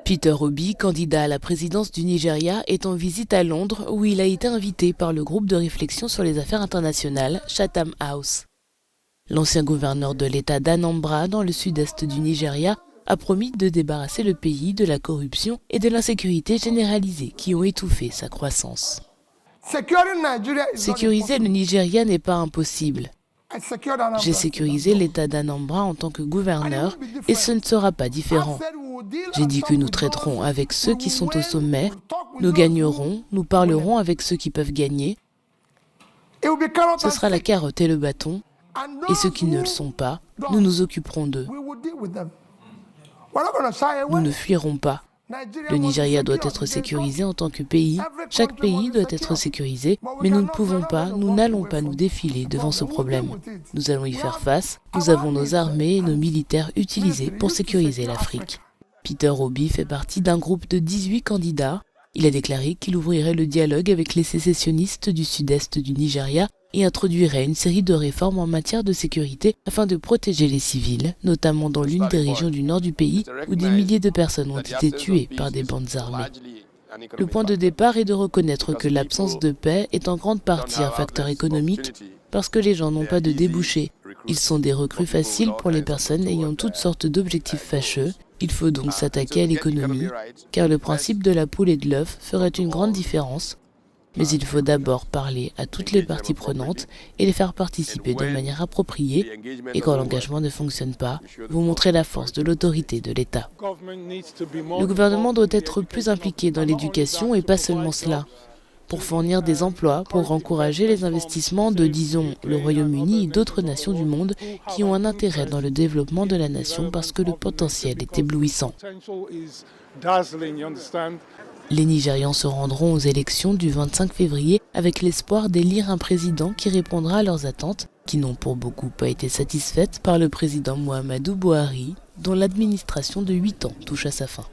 Peter Obi, candidat à la présidence du Nigeria, est en visite à Londres où il a été invité par le groupe de réflexion sur les affaires internationales Chatham House. L'ancien gouverneur de l'État d'Anambra, dans le sud-est du Nigeria, a promis de débarrasser le pays de la corruption et de l'insécurité généralisée qui ont étouffé sa croissance. Sécuriser le Nigeria n'est pas impossible. J'ai sécurisé l'État d'Anambra en tant que gouverneur et ce ne sera pas différent. J'ai dit que nous traiterons avec ceux qui sont au sommet, nous gagnerons, nous parlerons avec ceux qui peuvent gagner. Ce sera la carotte et le bâton, et ceux qui ne le sont pas, nous nous occuperons d'eux. Nous ne fuirons pas. Le Nigeria doit être sécurisé en tant que pays, chaque pays doit être sécurisé, mais nous ne pouvons pas, nous n'allons pas nous défiler devant ce problème. Nous allons y faire face, nous avons nos armées et nos militaires utilisés pour sécuriser l'Afrique. Peter Obi fait partie d'un groupe de 18 candidats. Il a déclaré qu'il ouvrirait le dialogue avec les sécessionnistes du sud-est du Nigeria et introduirait une série de réformes en matière de sécurité afin de protéger les civils, notamment dans l'une des régions du nord du pays où des milliers de personnes ont été tuées par des bandes armées. Le point de départ est de reconnaître que l'absence de paix est en grande partie un facteur économique parce que les gens n'ont pas de débouchés. Ils sont des recrues faciles pour les personnes ayant toutes sortes d'objectifs fâcheux. Il faut donc s'attaquer à l'économie, car le principe de la poule et de l'œuf ferait une grande différence. Mais il faut d'abord parler à toutes les parties prenantes et les faire participer de manière appropriée. Et quand l'engagement ne fonctionne pas, vous montrez la force de l'autorité de l'État. Le gouvernement doit être plus impliqué dans l'éducation et pas seulement cela. Pour fournir des emplois, pour encourager les investissements de, disons, le Royaume-Uni et d'autres nations du monde qui ont un intérêt dans le développement de la nation parce que le potentiel est éblouissant. Les Nigérians se rendront aux élections du 25 février avec l'espoir d'élire un président qui répondra à leurs attentes, qui n'ont pour beaucoup pas été satisfaites par le président Muhammadu Buhari, dont l'administration de 8 ans touche à sa fin.